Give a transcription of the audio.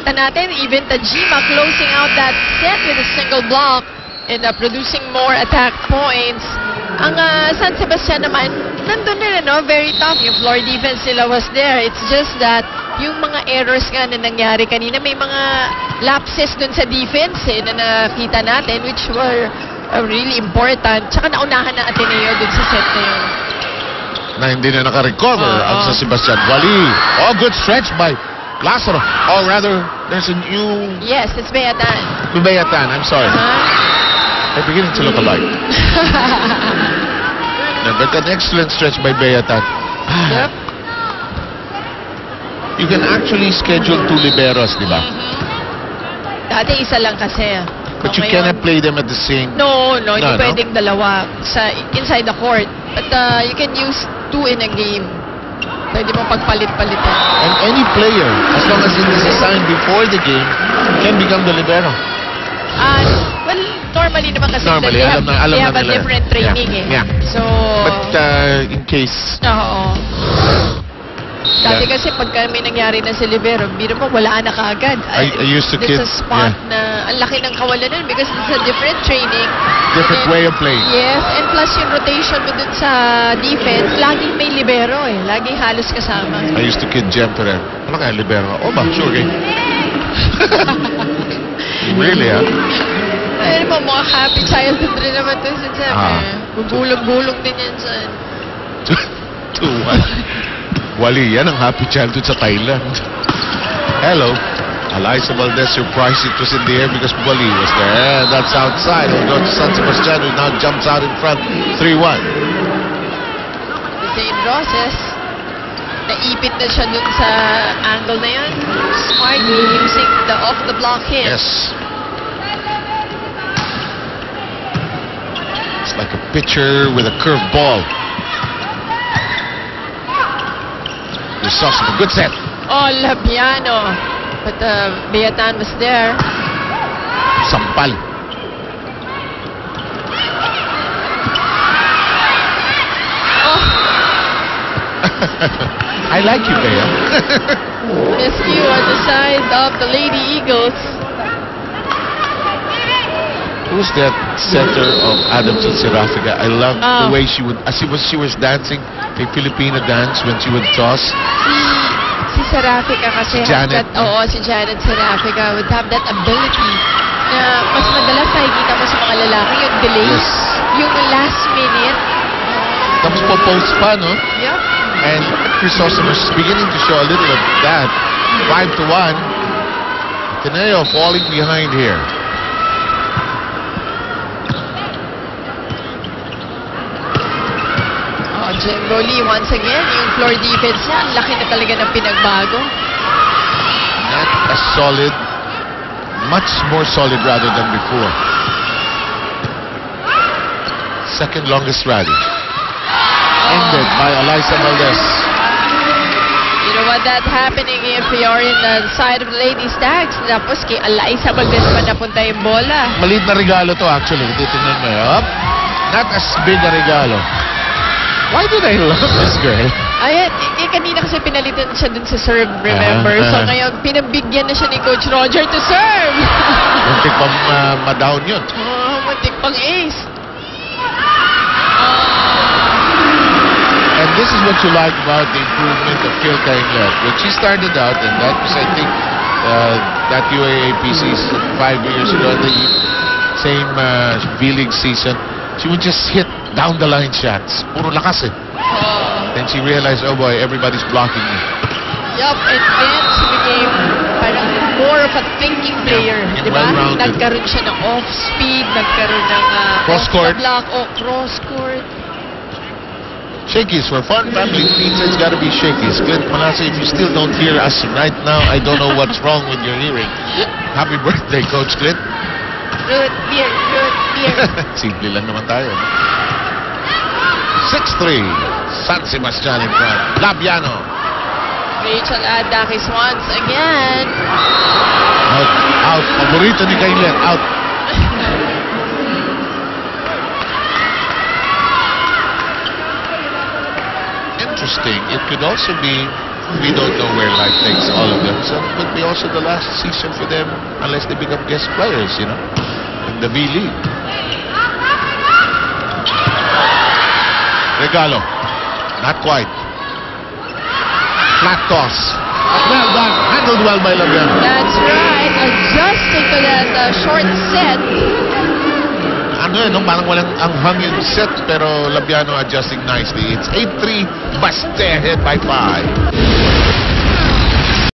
nakita natin, even Tajima closing out that set with a single block and producing more attack points. Ang San Sebastian naman, nandun din, very tough. Yung floor defense nila was there. It's just that yung mga errors nga na nangyari kanina, may mga lapses dun sa defense na nakita natin, which were really important. Tsaka naunahan ng Ateneo dun sa set na yun. Na hindi na naka-recover ang San Sebastian. Wally. Oh, good stretch by Lazaro. Or rather, there's a new... Yes, it's Bayatan. Bayatan, I'm sorry. They're beginning to look alike. No, but an excellent stretch by Bayatan. Yep. You can actually schedule 2 liberos, di ba? Dati isa lang kasi. But you cannot play them at the same... No, hindi pwedeng dalawa sa inside the court. But you can use 2 in a game. Pwede mo pagpalit-palitan. And any player, as long as it is assigned before the game, can become the libero. Well, normally naman kasi Normally, they alam have a nila. different training Yeah. So... But in case... Oo. Dati kasi pagka may nangyari na si libero, biro mo, wala na kaagad. I used to There's a spot na ang laki ng kawalan nun because it's a different training. Different way of playing. Yes, and plus yung rotation mo dun sa defense, laging may libero Laging halos kasama. I used to kid Jem Ferrer. Ano kaya, libero? Oh ba, sure game. Really, Ayun mo, mga happy childhood rin naman to si Jem. Gugulong-gulong din yan saan. 2-1. Wally, yan ang happy childhood sa Thailand. Hello. Alyssa Valdez surprised it was in the air because Wally was there. And that's outside. It'll go to San Sebastian, who now jumps out in front. 3-1. St. Roses, naipit na siya dun sa angle na yun. Smartly using the off-the-block hit. Yes. It's like a pitcher with a curved ball. A good set. Oh, Labiano. But Bayatan was there. Sampal. Oh. I like you, Bea. Rescue on the side of the Lady Eagles. Who's that center of Adams and Serafica? I love the way she would, as she was dancing a Filipino dance when she would toss. Si Serafica kasi si Janet. si Janet Serafica would have that ability na mas madalas nakikita mo sa mga lalaki yung delay, yung last minute. Tapos po-post pa, no? Yep. And Chrysostom is beginning to show a little of that. 5-1. Ateneo falling behind here. Jimbo Lee, once again, yung floor defense niya, ang laki na talaga ng pinagbago. Not as solid, much more solid rather than before. Second longest rally. Ended by Alyssa Valdez. You know what, that happening if you're in the side of the Lady Stags, tapos kay Alyssa Valdez pa napunta yung bola. Maliit na regalo to actually. Titignan mo yun. Not as big a regalo. Why do they love this girl? Ayan, kanina kasi pinalitan siya dun sa serve, remember? So ngayon, pinabigyan na siya ni Coach Roger to serve. Muntik pang ma-down yun. Muntik pang ace. And this is what you like about the improvement of Kilka Inglet. When she started out, and that was, I think, that UAAPC's 5 years ago, the same V-League season, she would just hit down-the-line shots. Puro lakas Then she realized, oh boy, everybody's blocking me. Yup, and then she became parang more of a thinking player. Diba? Nagkaroon siya ng off-speed, nagkaroon ng cross-court. Off-the-block, cross-court. Shakey's for fun family pizza. It's got to be Shakey's. Clint Manase, if you still don't hear us right now, I don't know what's wrong with your hearing. Happy birthday, Coach Clint. Root beer, root beer. Simple lang naman tayo. 6-3. San Sebastian in front. Labiano. Rachel Adakis once again. Out. Out. Paborito ni Kailet. Out. Interesting. It could also be we don't know where life takes all of them. So it could be also the last season for them unless they become guest players, you know, in the V-League. Regalo. Not quite. Flat toss. Well done. Handled well by Labiano. That's right. Adjusting to that short set. Ano yun, no? Parang walang anghang yung set, pero Labiano adjusting nicely. It's 8-3, Baste ahead by 5.